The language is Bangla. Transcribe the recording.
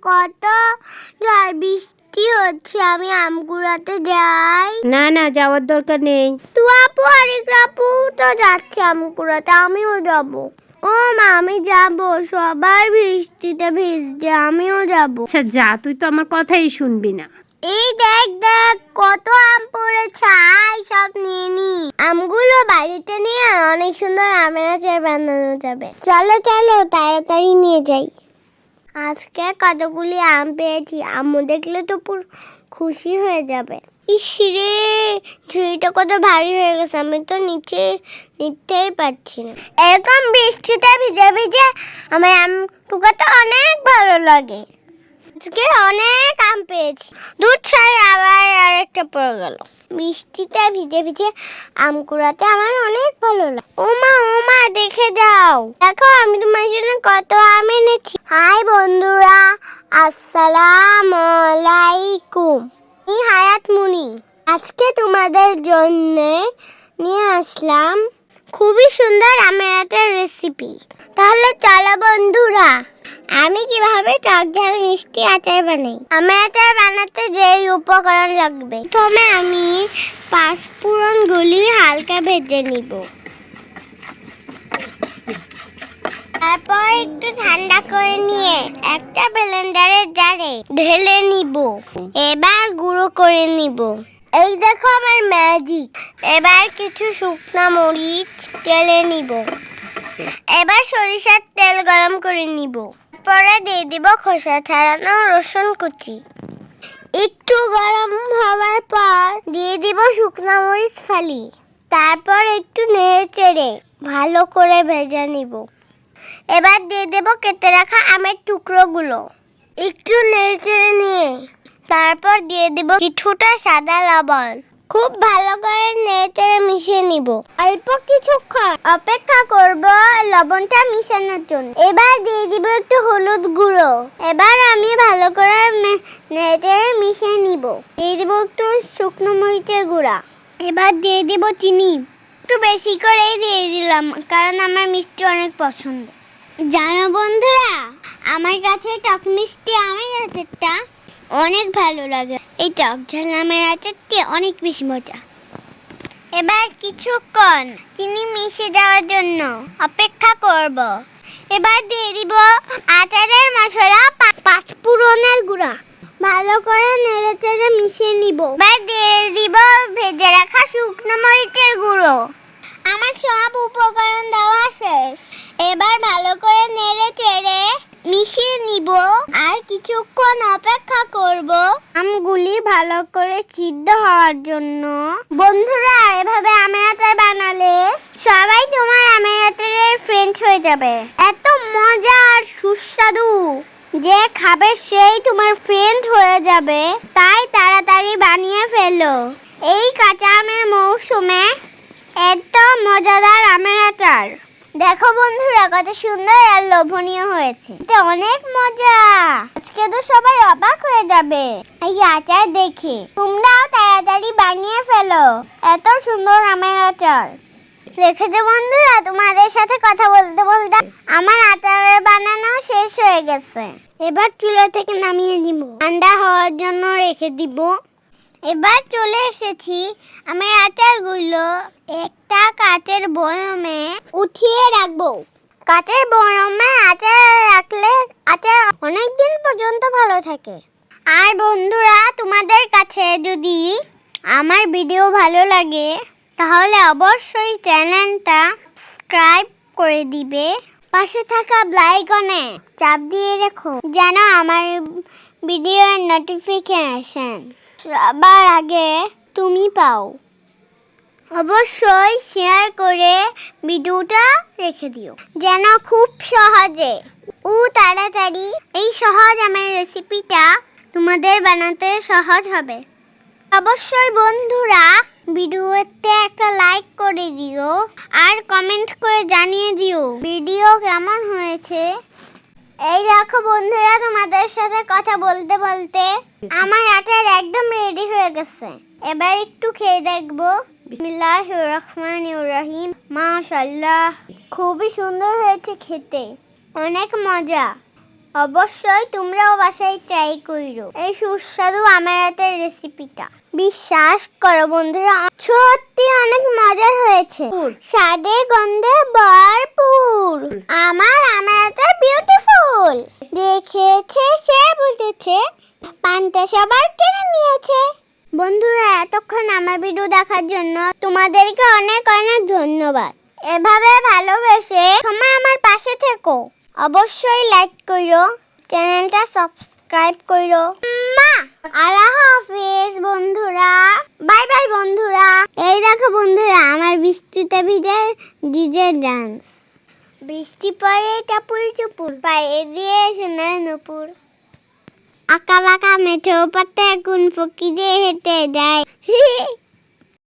কত ঝড় বৃষ্টি হচ্ছে, আমি আম কুড়াতে যাই। না না, যাওয়ার দরকার নেই। তুই আপু আরেক আপু তো যাচ্ছে আম কুড়াতে, আমিও যাব। ও মা, আমি যাব, সবাই বৃষ্টিতে ভিজছে, আমিও যাব। আচ্ছা যা, তুই তো আমার কথাই শুনবি না। এই দেখ দেখ কত আম পড়েছে, আয় সব নিয়ে নি। আমগুলো বাড়িতে নিয়ে অনেক সুন্দর আমের আচার বানানো যাবে। চলো চলো তাড়াতাড়ি নিয়ে যাই। আজকে কতগুলি আম পেয়েছি, আম্মু দেখলে তো পুরো খুশি হয়ে যাবে। ইস রে, ঝুড়িটা কত ভারী হয়ে গেছে, আমি তো নিতেই পারছি না। এরকম বৃষ্টিতে ভিজে ভিজে আমার আম টুকাতে অনেক ভালো লাগে। আজকে অনেক আম পেয়েছি, দুধ ছাই আবার আরেকটা পড়ে গেল। বৃষ্টিতে ভিজে ভিজে আম কুড়াতে আমার অনেক ভালো লাগে। ওমা দেখে যাও, দেখো আমি তোমার জন্য কত আম এনেছি। হাই বন্ধুরা, আসসালামু আলাইকুম। আমি হায়াত মুনি, আজকে তোমাদের জন্য নিয়ে আসলাম খুবই সুন্দর আমের আচার রেসিপি। তাহলে চলো বন্ধুরা, আমি কিভাবে টক ঝাল মিষ্টি আচার বানাই। আমের আচার বানাতে যে উপকরণ লাগবে, প্রথমে আমি পাঁচফোড়নগুলি হালকা ভেজে নিব। তারপর একটু ঠান্ডা করে নিয়ে একটা ব্লেন্ডারের জারে ঢেলে নিব। এবার গুঁড়ো করে নিব। এই দেখো আমার ম্যাজিক। এবার কিছু শুকনা মরিচ তেলে নিব। এবার সরিষার তেল গরম করে নিব। পরে দিয়ে দিব খোসা ছাড়ানো রসুন কুচি। একটু গরম হওয়ার পর দিয়ে দিব শুকনা মরিচ ফালি। তারপর একটু নেড়ে চেড়ে ভালো করে ভেজে নিব। এবার দিয়ে দেব কেটে রাখা আমের টুকরোগুলো। একটু নেড়ে চেড়ে নিয়ে তারপর দিয়ে দেব কিছুটা সাদা লবণ। খুব ভালো করে নেড়ে চেড়ে মিশিয়ে নিব। অল্প কিছুক্ষণ অপেক্ষা করব লবণটা মিশানোর জন্য। এবার দিয়ে দিব একটু হলুদ গুঁড়ো। এবার আমি ভালো করে নেড়ে চেড়ে মিশিয়ে নিব। দিয়ে দিব একটু শুকনো মরিচের গুঁড়া। এবার দিয়ে দিব চিনি, একটু বেশি করেই দিয়ে দিলাম কারণ আমার মিষ্টি অনেক পছন্দ। জানো বন্ধুরা, আমার কাছে টক মিষ্টি আমের আচারটা অনেক ভালো লাগে। এই টক ঝাল আমের আচারটি অনেক বেশি মজা। এবার কিছুক্ষণ চিনি মিশে যাওয়ার জন্য অপেক্ষা করব। এবার দিয়ে দিব আচারের মশলা, পাঁচফোড়নের গুঁড়া। ভালো করে নেড়ে চেড়ে মিশিয়ে নিব। এবার দিয়ে দিব ভেজে রাখা শুকনো মরিচের গুঁড়ো। আমার সব উপকরণ দেওয়া শেষ। এবার ভালো করে নেড়ে চেড়ে মিশিয়ে নিব আর কিছুক্ষণ অপেক্ষা করব আমগুলি ভালো করে সিদ্ধ হওয়ার জন্য। বন্ধুরা, এভাবে আমের আচার বানালে সবাই তোমার আমের আচারের ফ্রেন্ড হয়ে যাবে। এত মজা আর সুস্বাদু যে খাবে সেই তোমার ফ্রেন্ড হয়ে যাবে। তাই তাড়াতাড়ি বানিয়ে ফেলো এই কাঁচা আমের মৌসুমে এত মজাদার আমের আচার। দেখো বন্ধুরা, কত সুন্দর আর লোভনীয় হয়েছে। এটা অনেক মজা। আজকে তো সবাই অবাক হয়ে যাবে এই আচার দেখে। তোমরাও তাড়াতাড়ি বানিয়ে ফেলো এত সুন্দর আমের আচার। দেখেছো বন্ধুরা, তোমাদের সাথে কথা বলতে বলতে আমার আচারের বানানো শেষ হয়ে গেছে। এবার চুলা থেকে নামিয়ে দিব, ঠান্ডা হওয়ার জন্য রেখে দিব। এবার চলে এসেছি আমি আচারগুলো একটা কাচের বয়মে উঠিয়ে রাখবো। কাচের বয়মে আচার রাখলে আচার অনেক দিন পর্যন্ত ভালো থাকে। আর বন্ধুরা, তোমাদের কাছে যদি আমার ভিডিও ভালো লাগে তাহলে অবশ্যই চ্যানেলটা সাবস্ক্রাইব করে দিবে। পাশে থাকা বেল আইকনে চাপ দিয়ে রাখো যেন আমার ভিডিওর নোটিফিকেশন সবার আগে তুমি পাও। অবশ্যই শেয়ার করে ভিডিওটা রেখে দিও যেন খুব সহজে তাড়াতাড়ি এই সহজ আমার রেসিপিটা তোমাদের বানাতে সহজ হবে। অবশ্যই বন্ধুরা, ভিডিওতে একটা লাইক করে দিও আর কমেন্ট করে জানিয়ে দিও ভিডিও কেমন হয়েছে। এই দেখো বন্ধুরা, তোমাদের সাথে কথা বলতে বলতে আমার আচার একদম রেডি হয়ে গেছে। এবার একটু খেয়ে দেখবো। বিসমিল্লাহির রহমানির রহিম। মাশাআল্লাহ, খুবই সুন্দর হয়েছে খেতে, অনেক মজা। অবশ্যই তোমরাও বাসায় ট্রাই কইরো এই সুস্বাদু আমার হাতের রেসিপিটা। বিশ্বাস করো বন্ধুরা, সত্যি অনেক মজার হয়েছে, স্বাদে গন্ধে ভরপুর। আমার হাতের বিউটিফুল। দেখেছে সে বুঝেছে, পানটা সবার কিনে নিয়েছে। বন্ধুরা, এতক্ষণ আমার ভিডিও দেখার জন্য তোমাদেরকে অনেক অনেক ধন্যবাদ। এভাবে ভালোবেসে তোমরা আমার পাশে থেকো। অবশ্যই লাইক কইরো, চ্যানেলটা সাবস্ক্রাইব কইরো। আল্লাহ হাফেজ বন্ধুরা, বাই বাই বন্ধুরা। এই দেখো বন্ধুরা, আমার বৃষ্টিতে ভিজে ডিজে ডান্স। বৃষ্টি পড়ে টাপুর চুপুর, পায়ে দিয়ে সোনার নুপুর। আঁকা বাঁকা মেঠো পথে কোন ফকিরে হেঁটে যায়।